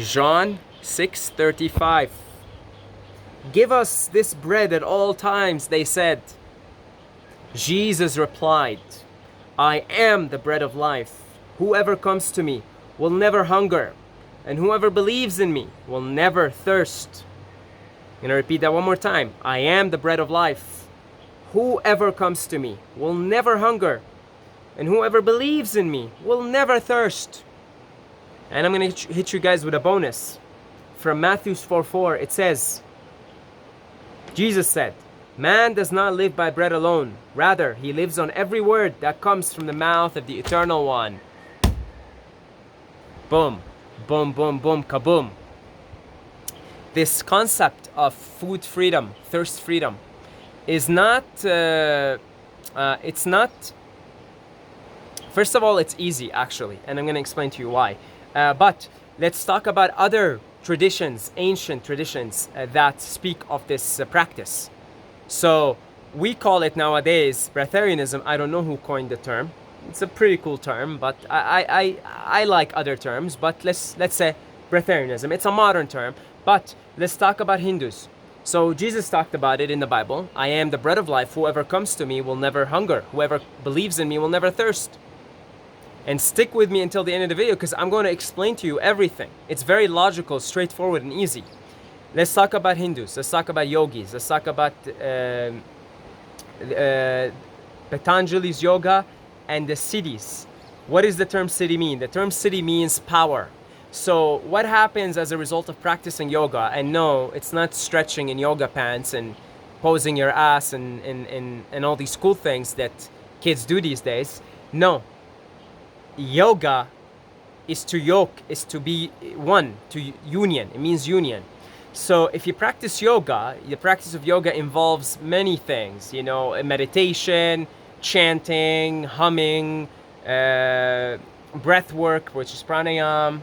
John 6:35. Give us this bread at all times, they said. Jesus replied, I am the bread of life. Whoever comes to me will never hunger, and whoever believes in me will never thirst. I'm going to repeat that one more time. I am the bread of life. Whoever comes to me will never hunger, and whoever believes in me will never thirst. And I'm going to hit you guys with a bonus. From Matthew 4:4, it says, Jesus said, man does not live by bread alone. Rather, he lives on every word that comes from the mouth of the Eternal One. Boom, boom, boom, boom, kaboom. This concept of food freedom, thirst freedom, is not, it's not, first of all, it's easy actually, and I'm going to explain to you why. But let's talk about other traditions, ancient traditions that speak of this practice. So we call it nowadays Breatharianism. I don't know who coined the term. It's a pretty cool term, but I like other terms. But let's say Breatharianism. It's a modern term. But let's talk about Hindus. So Jesus talked about it in the Bible. I am the bread of life. Whoever comes to me will never hunger. Whoever believes in me will never thirst. And stick with me until the end of the video because I'm going to explain to you everything. It's very logical, straightforward, and easy. Let's talk about Hindus. Let's talk about yogis. Let's talk about Patanjali's yoga and the siddhis. What does the term siddhi mean? The term siddhi means power. So what happens as a result of practicing yoga? And no, it's not stretching in yoga pants and posing your ass and all these cool things that kids do these days. No. Yoga is to yoke, is to be one, to union. It means union. So if you practice yoga, the practice of yoga involves many things, you know, meditation, chanting, humming, breath work, which is pranayam,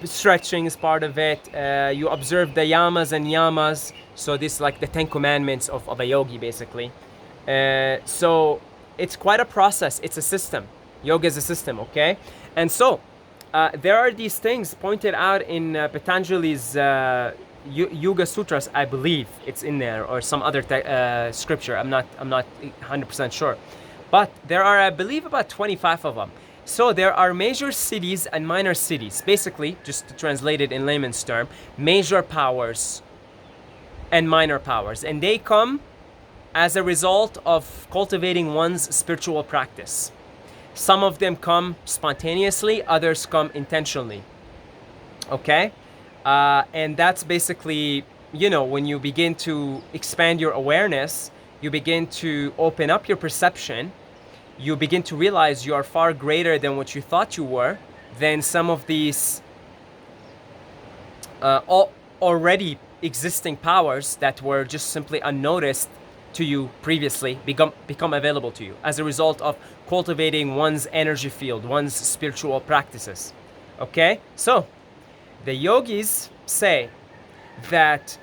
stretching is part of it. You observe the yamas and niyamas. So this is like the 10 commandments of a yogi, basically. So it's quite a process. It's a system. Yoga is a system, okay? And so, there are these things pointed out in Patanjali's Yoga Sutras, I believe it's in there, or some other scripture. I'm not 100% sure. But there are, I believe, about 25 of them. So there are major siddhis and minor siddhis. Basically, just to translate it in layman's term, major powers and minor powers. And they come as a result of cultivating one's spiritual practice. Some of them come spontaneously, others come intentionally. Okay? And that's basically, you know, when you begin to expand your awareness, you begin to open up your perception, you begin to realize you are far greater than what you thought you were, then some of these already existing powers that were just simply unnoticed to you previously become available to you as a result of cultivating one's energy field, one's spiritual practices. Okay? So, the yogis say that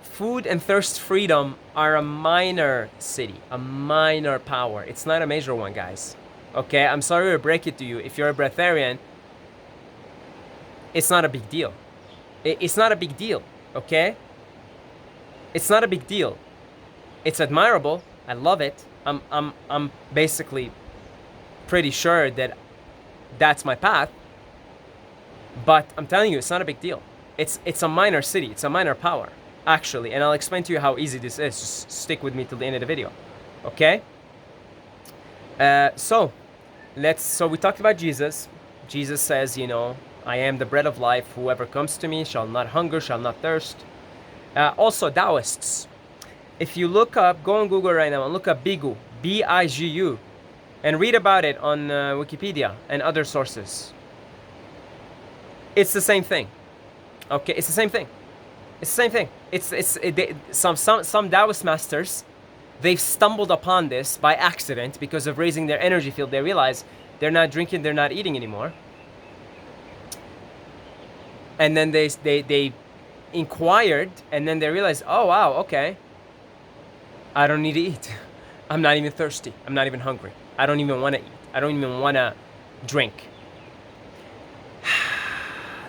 food and thirst freedom are a minor siddhi, a minor power. It's not a major one, guys. Okay? I'm sorry to break it to you. If you're a breatharian, it's not a big deal. It's not a big deal. Okay? It's not a big deal. It's admirable. I love it. I'm basically pretty sure that that's my path. But I'm telling you, it's not a big deal. It's a minor siddhi. It's a minor power, actually. And I'll explain to you how easy this is. Just stick with me till the end of the video. Okay? So we talked about Jesus. Jesus says, you know, I am the bread of life. Whoever comes to me shall not hunger, shall not thirst. Also, Taoists. If you look up, go on Google right now and look up Bigu, B-I-G-U, and read about it on Wikipedia and other sources. It's the same thing. Okay, it's the same thing. It's the same thing. Some Taoist masters, they've stumbled upon this by accident because of raising their energy field. They realize they're not drinking, they're not eating anymore. And then they inquired, and then they realized, oh wow, okay, I don't need to eat. I'm not even thirsty. I'm not even hungry. I don't even want to eat. I don't even want to drink.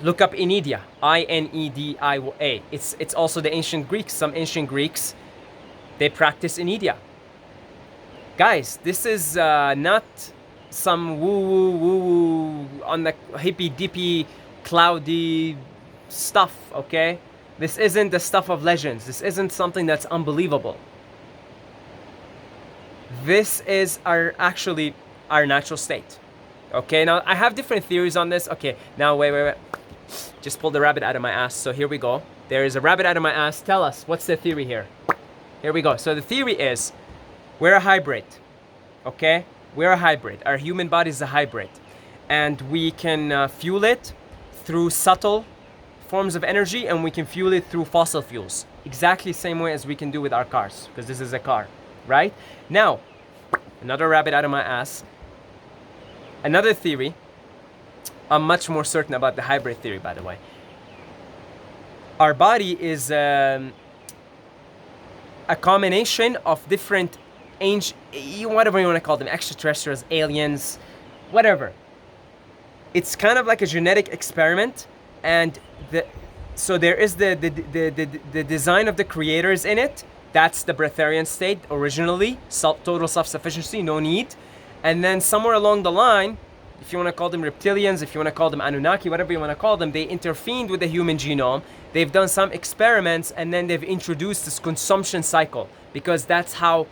Look up Inedia, I-N-E-D-I-A. It's also the ancient Greeks. Some ancient Greeks, they practice Inedia. Guys, this is not some woo-woo on the hippy-dippy, cloudy stuff, okay? This isn't the stuff of legends. This isn't something that's unbelievable. This is actually our natural state. Okay, now I have different theories on this. Okay, now wait. Just pulled the rabbit out of my ass. So here we go. There is a rabbit out of my ass. Tell us, what's the theory here? Here we go. So the theory is, we're a hybrid. Okay? We're a hybrid. Our human body is a hybrid. And we can fuel it through subtle forms of energy, and we can fuel it through fossil fuels. Exactly the same way as we can do with our cars, because this is a car, right? Now, another rabbit out of my ass. Another theory, I'm much more certain about the hybrid theory, by the way. Our body is a combination of different whatever you want to call them, extraterrestrials, aliens, whatever. It's kind of like a genetic experiment, and so there is the design of the creators in it. That's the Breatharian state originally, total self-sufficiency, no need. And then somewhere along the line, if you want to call them reptilians, if you want to call them Anunnaki, whatever you want to call them, they intervened with the human genome. They've done some experiments, and then they've introduced this consumption cycle, because that's how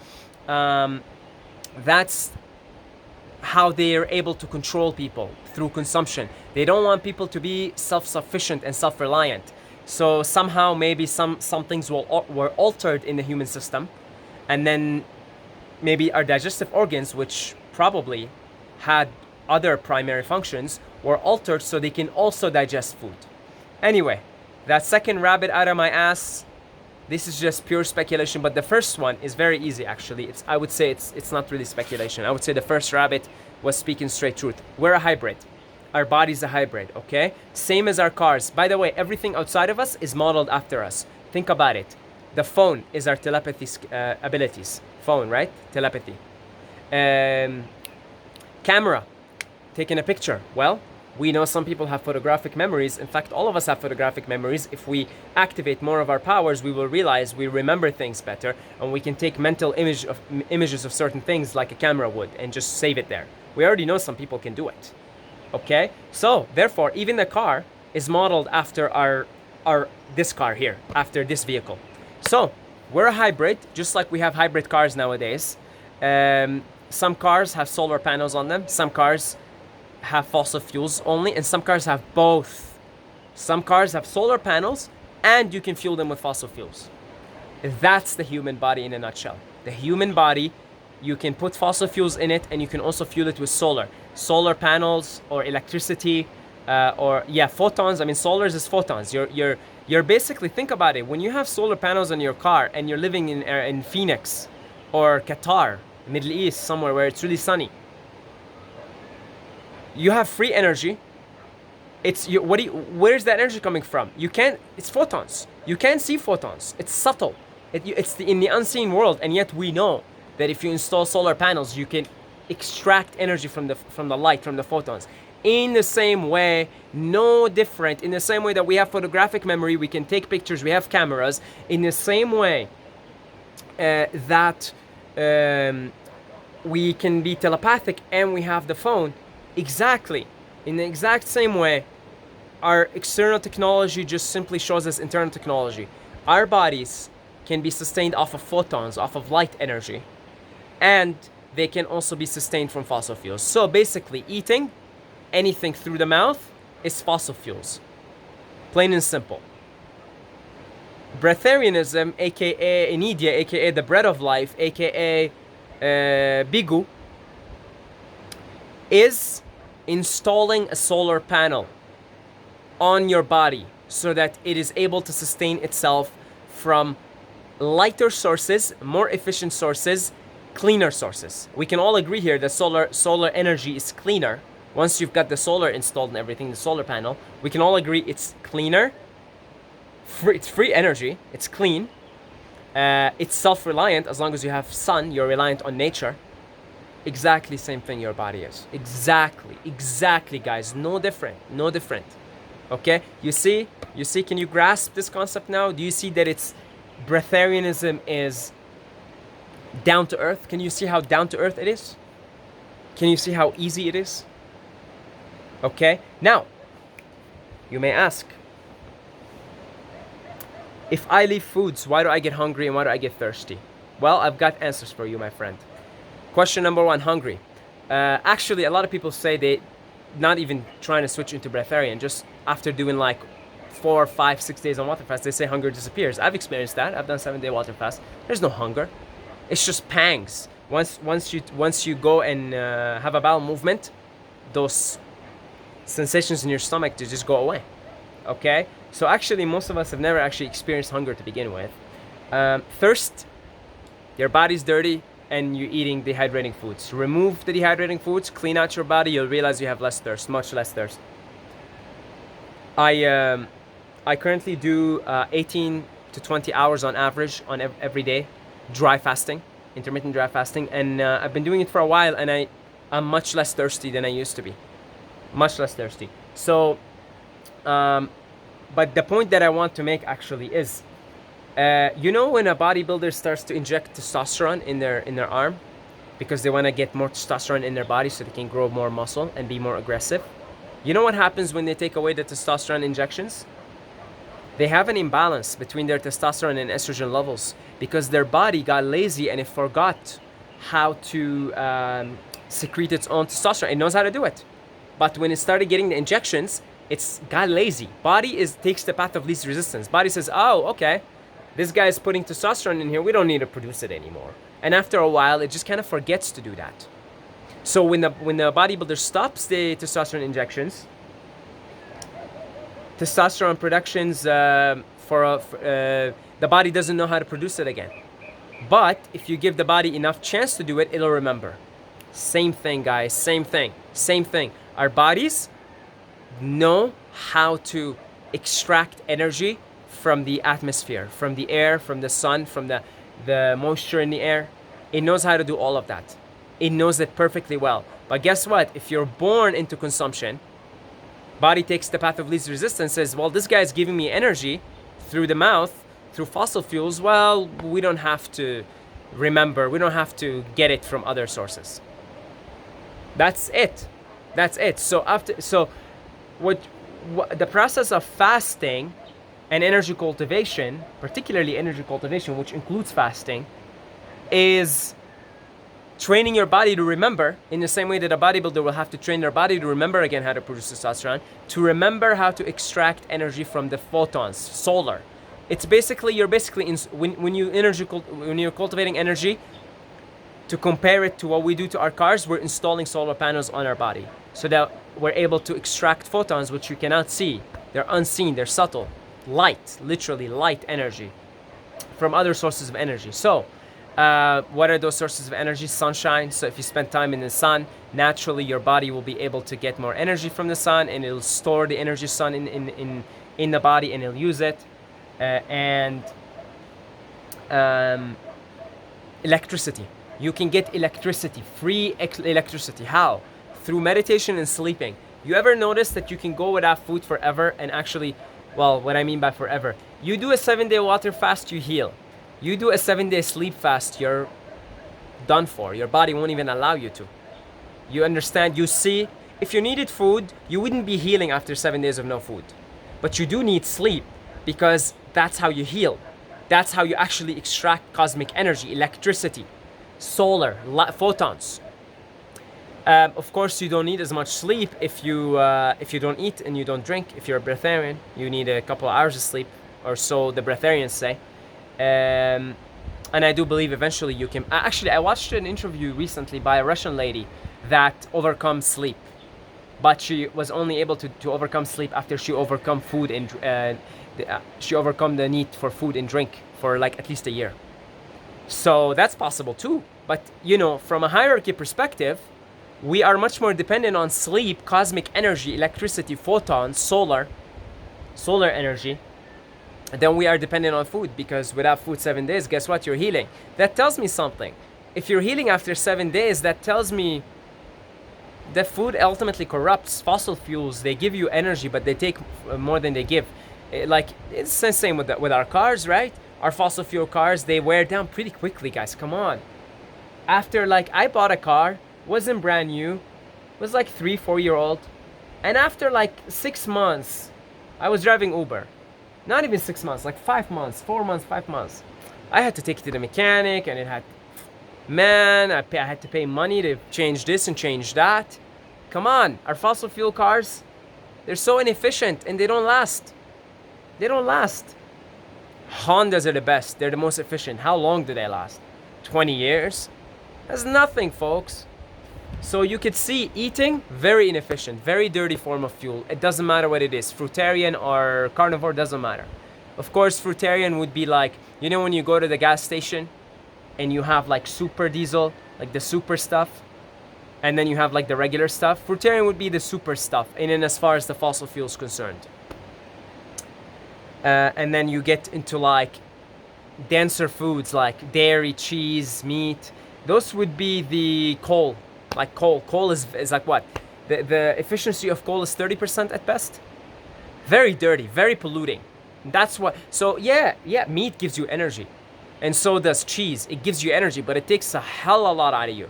they are able to control people, through consumption. They don't want people to be self-sufficient and self-reliant. So somehow maybe some things were altered in the human system, and then maybe our digestive organs, which probably had other primary functions, were altered so they can also digest food. Anyway, that second rabbit out of my ass, this is just pure speculation, but the first one is very easy actually. I would say it's not really speculation. I would say the first rabbit was speaking straight truth. We're a hybrid. Our body's a hybrid, okay? Same as our cars. By the way, everything outside of us is modeled after us. Think about it. The phone is our telepathy abilities. Phone, right? Telepathy. Camera, taking a picture. Well, we know some people have photographic memories. In fact, all of us have photographic memories. If we activate more of our powers, we will realize we remember things better, and we can take mental images of certain things like a camera would and just save it there. We already know some people can do it. Okay? So, therefore, even the car is modeled after this car here, after this vehicle. So, we're a hybrid, just like we have hybrid cars nowadays. Some cars have solar panels on them. Some cars have fossil fuels only, and some cars have both. Some cars have solar panels, and you can fuel them with fossil fuels. That's the human body in a nutshell. The human body, you can put fossil fuels in it, and you can also fuel it with solar panels or electricity, photons. I mean, solars is photons. You're basically, think about it. When you have solar panels on your car and you're living in Phoenix or Qatar, Middle East, somewhere where it's really sunny, you have free energy. Where's that energy coming from? It's photons. You can't see photons. It's subtle. It's in the unseen world, and yet we know that if you install solar panels, you can extract energy from the light, from the photons. In the same way, no different. In the same way that we have photographic memory, we can take pictures, we have cameras. In the same way that we can be telepathic and we have the phone, exactly. In the exact same way, our external technology just simply shows us internal technology. Our bodies can be sustained off of photons, off of light energy, and they can also be sustained from fossil fuels. So basically, eating anything through the mouth is fossil fuels. Plain and simple. Breatharianism, aka Enidia, aka the bread of life, aka Bigu, is installing a solar panel on your body so that it is able to sustain itself from lighter sources, more efficient sources, cleaner sources. We can all agree here that solar energy is cleaner. Once you've got the solar installed and everything, the solar panel, we can all agree it's cleaner. It's free energy. It's clean. It's self-reliant. As long as you have sun, you're reliant on nature. Exactly same thing your body is. Exactly, guys. No different. Okay, you see, can you grasp this concept now? Do you see that it's Breatharianism is down to earth? Can you see how down to earth it is? Can you see how easy it is? Okay, now you may ask, if I leave foods, why do I get hungry and why do I get thirsty? Well, I've got answers for you, my friend. Question number one, hungry. Actually, a lot of people say they not even trying to switch into Breatharian, just after doing like 4, 5, 6 days on water fast, they say hunger disappears. I've experienced that. I've done 7-day water fast. There's no hunger. It's just pangs. Once you go and have a bowel movement, those sensations in your stomach to just go away. Okay, so actually most of us have never actually experienced hunger to begin with. Thirst, your body's dirty and you're eating dehydrating foods. Remove the dehydrating foods, clean out your body, you'll realize you have less thirst, much less thirst. I currently do 18 to 20 hours on average on every day, dry fasting, intermittent dry fasting, and I've been doing it for a while, and I'm much less thirsty than I used to be, much less thirsty. So, but the point that I want to make actually is, you know, when a bodybuilder starts to inject testosterone in their arm, because they want to get more testosterone in their body so they can grow more muscle and be more aggressive. You know what happens when they take away the testosterone injections? They have an imbalance between their testosterone and estrogen levels because their body got lazy and it forgot how to secrete its own testosterone. It knows how to do it. But when it started getting the injections, it's got lazy. Body takes the path of least resistance. Body says, oh, okay, this guy is putting testosterone in here. We don't need to produce it anymore. And after a while, it just kind of forgets to do that. So when the bodybuilder stops the testosterone injections, testosterone productions the body doesn't know how to produce it again. But if you give the body enough chance to do it, it'll remember. Same thing, guys. Same thing. Our bodies know how to extract energy from the atmosphere, from the air, from the sun, from the moisture in the air. It knows how to do all of that. It knows it perfectly well. But guess what? If you're born into consumption, body takes the path of least resistance, says, well, this guy's giving me energy through the mouth, through fossil fuels. Well, we don't have to remember. We don't have to get it from other sources. That's it. So what the process of fasting and energy cultivation, particularly energy cultivation, which includes fasting, is training your body to remember, in the same way that a bodybuilder will have to train their body to remember again how to produce testosterone, to remember how to extract energy from the photons, solar. It's basically, when you're cultivating energy, to compare it to what we do to our cars, we're installing solar panels on our body so that we're able to extract photons, which you cannot see. They're unseen, they're subtle. Light, literally light energy from other sources of energy. So, what are those sources of energy? Sunshine. So if you spend time in the sun, naturally your body will be able to get more energy from the sun, and it'll store the energy sun in the body, and it'll use it. Electricity. You can get electricity, free electricity. How? Through meditation and sleeping. You ever notice that you can go without food forever and actually, well, what I mean by forever, you do a 7-day water fast, you heal. You do a 7-day sleep fast, you're done for. Your body won't even allow you to. You understand? You see, if you needed food, you wouldn't be healing after 7 days of no food. But you do need sleep because that's how you heal. That's how you actually extract cosmic energy, electricity, solar, photons. Of course, you don't need as much sleep if you don't eat and you don't drink. If you're a breatharian, you need a couple of hours of sleep, or so the Breatharians say. And I do believe eventually you can. Actually, I watched an interview recently by a Russian lady that overcome sleep, but she was only able to overcome sleep after she overcome food and she overcome the need for food and drink for like at least a year. So that's possible too. But you know, from a hierarchy perspective, we are much more dependent on sleep, cosmic energy, electricity, photons, solar energy, than we are dependent on food, because without food 7 days, guess what? You're healing. That tells me something. If you're healing after 7 days, that tells me the food ultimately corrupts. Fossil fuels, they give you energy, but they take more than they give. Like, it's the same with our cars, right? Our fossil fuel cars, they wear down pretty quickly, guys. Come on. After, like, I bought a car, wasn't brand new, was like 3-4 year old, and after like 6 months, I was driving Uber. Not even 6 months, like 5 months, 4 months, 5 months. I had to take it to the mechanic, and it had, man, I had to pay money to change this and change that. Come on, our fossil fuel cars, they're so inefficient and they don't last. They don't last. Hondas are the best. They're the most efficient. How long do they last? 20 years? That's nothing, folks. So you could see eating, very inefficient, very dirty form of fuel. It doesn't matter what it is. Fruitarian or carnivore, doesn't matter. Of course, Fruitarian would be like, you know when you go to the gas station and you have like super diesel, like the super stuff, and then you have like the regular stuff. Fruitarian would be the super stuff, and then as far as the fossil fuel is concerned. And then you get into like denser foods like dairy, cheese, meat. Those would be the coal, like coal. Coal is like what? The efficiency of coal is 30% at best. Very dirty, very polluting. That's what, so yeah, meat gives you energy. And so does cheese. It gives you energy, but it takes a hell of a lot out of you.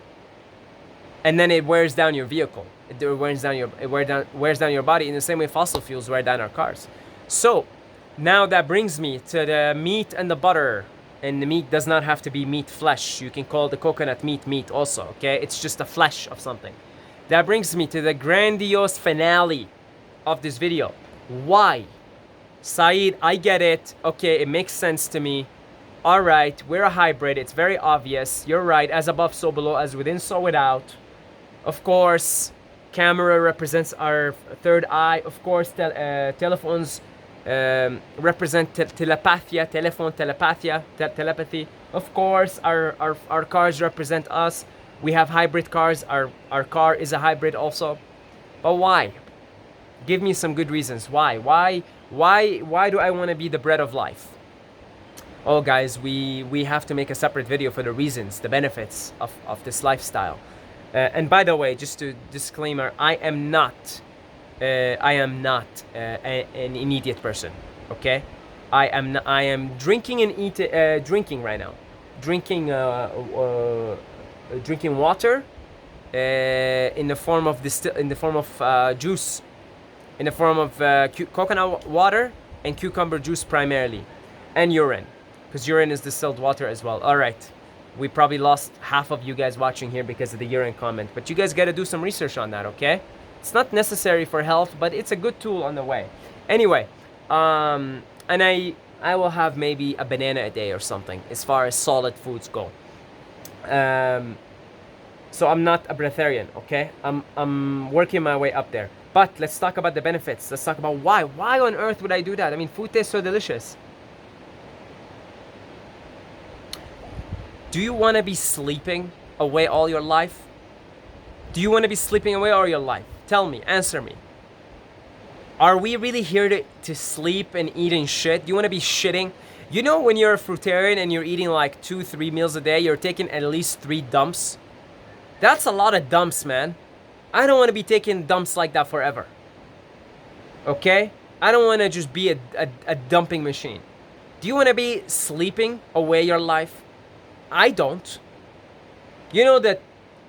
And then it wears down your vehicle. It wears down your body in the same way fossil fuels wear down our cars. So now that brings me to the meat and the butter. And the meat does not have to be meat flesh. You can call the coconut meat also, okay? It's just the flesh of something. That brings me to the grandiose finale of this video. Why? Saeed, I get it. Okay, it makes sense to me. All right, we're a hybrid. It's very obvious. You're right. As above, so below. As within, so without. Of course, camera represents our third eye. Of course, telephones represent telepathia, telepathy. Of course, our cars represent us. We have hybrid cars. Our car is a hybrid also. But why? Give me some good reasons. Why do I want to be the bread of life? Oh, guys, we have to make a separate video for the reasons, the benefits of this lifestyle. And by the way, just to disclaimer, I am not an idiot person. Okay, I am drinking and drinking right now, drinking water in the form of juice, in the form of coconut water and cucumber juice primarily, and urine, because urine is distilled water as well. All right, we probably lost half of you guys watching here because of the urine comment, but you guys got to do some research on that, okay? It's not necessary for health, but it's a good tool on the way. Anyway, and I will have maybe a banana a day or something as far as solid foods go. So I'm not a breatharian, okay? I'm working my way up there. But let's talk about the benefits. Let's talk about why. Why on earth would I do that? I mean, food tastes so delicious. Do you want to be sleeping away all your life? Do you want to be sleeping away all your life? Tell me, answer me. Are we really here to sleep and eat and shit? Do you want to be shitting? You know when you're a fruitarian and you're eating like 2-3 meals a day, you're taking at least 3 dumps? That's a lot of dumps, man. I don't want to be taking dumps like that forever. Okay? I don't want to just be a dumping machine. Do you want to be sleeping away your life? I don't. You know that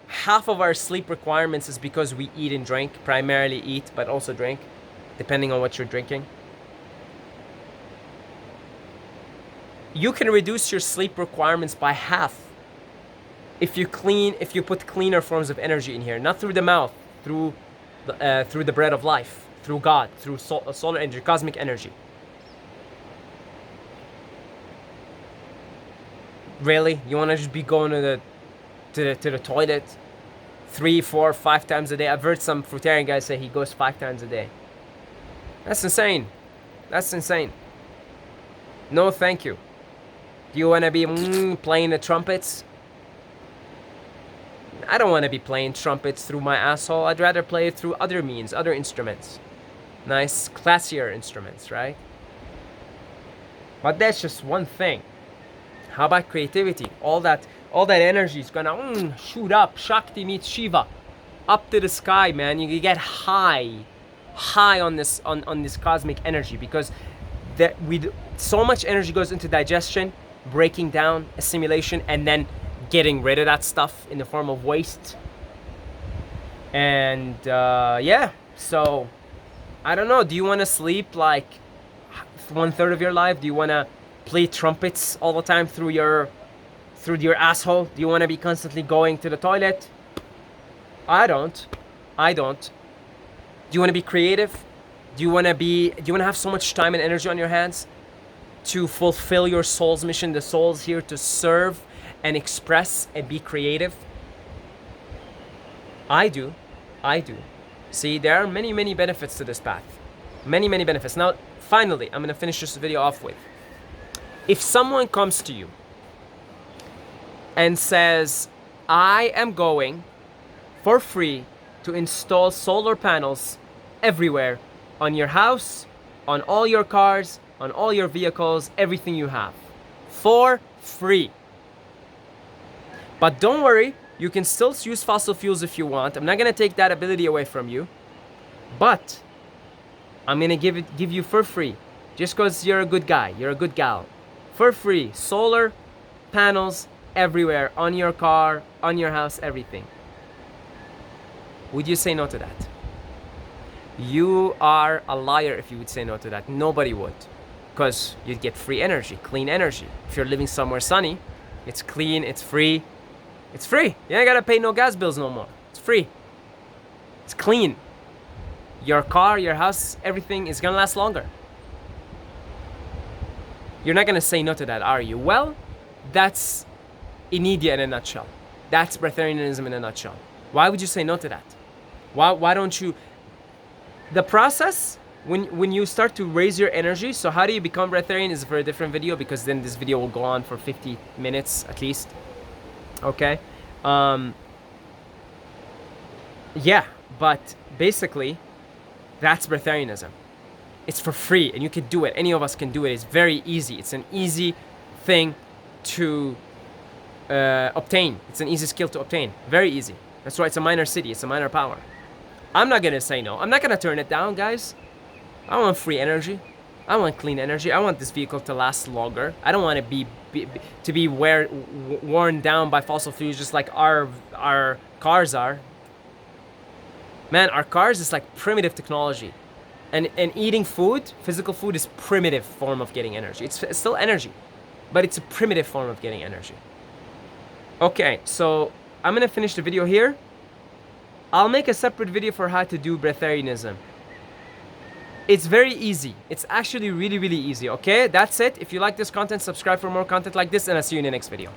half of our sleep requirements is because we eat and drink, primarily eat, but also drink, depending on what you're drinking. You can reduce your sleep requirements by half if you put cleaner forms of energy in here, not through the mouth, through the bread of life, through God, through solar energy, cosmic energy. Really? You want to just be going to the toilet 3, 4, 5 times a day? I've heard some fruitarian guys say he goes 5 times a day. That's insane. That's insane. No, thank you. Do you want to be playing the trumpets? I don't want to be playing trumpets through my asshole. I'd rather play it through other means, other instruments. Nice, classier instruments, right? But that's just one thing. How about creativity? All that energy is gonna shoot up. Shakti meets Shiva. up to the sky, man. You get high on this cosmic energy, because so much energy goes into digestion, breaking down, assimilation, and then getting rid of that stuff in the form of waste. And yeah, so I don't know. Do you want to sleep like 1/3 of your life? Do you want to play trumpets all the time through your asshole? Do you want to be constantly going to the toilet? I don't. Do you want to be creative? Do you want to have so much time and energy on your hands to fulfill your soul's mission? The soul's here to serve and express and be creative. I do. See, there are many benefits to this path. Many benefits. Now, finally, I'm gonna finish this video off with, if someone comes to you and says, I am going for free to install solar panels everywhere, on your house, on all your cars, on all your vehicles, everything you have, for free. But don't worry, you can still use fossil fuels if you want. I'm not gonna take that ability away from you, but I'm gonna give you for free, just because you're a good guy, you're a good gal, for free, solar panels everywhere, on your car, on your house, everything. Would you say no to that? You are a liar if you would say no to that. Nobody would, because you'd get free energy, clean energy. If you're living somewhere sunny, it's clean, it's free. It's free. You ain't gotta pay no gas bills no more. It's free. It's clean. Your car, your house, everything is gonna last longer. You're not gonna say no to that, are you? Well, that's Inidia in a nutshell. That's Breatharianism in a nutshell. Why would you say no to that? Why don't you? The process, when you start to raise your energy, so how do you become Breatharian is for a different video, because then this video will go on for 50 minutes at least. Okay? Yeah, but basically, that's Breatharianism. It's for free, and you can do it. Any of us can do it. It's very easy. It's an easy thing to obtain. It's an easy skill to obtain. Very easy. That's why it's a minor city. It's a minor power. I'm not gonna say no. I'm not gonna turn it down, guys. I want free energy. I want clean energy. I want this vehicle to last longer. I don't want to be worn down by fossil fuels, just like our cars are. Man, our cars is like primitive technology, and eating food, physical food, is primitive form of getting energy. It's still energy, but it's a primitive form of getting energy. Okay, so I'm gonna finish the video here. I'll make a separate video for how to do Breatharianism. It's very easy. It's actually really easy, okay? That's it. If you like this content, subscribe for more content like this, and I'll see you in the next video.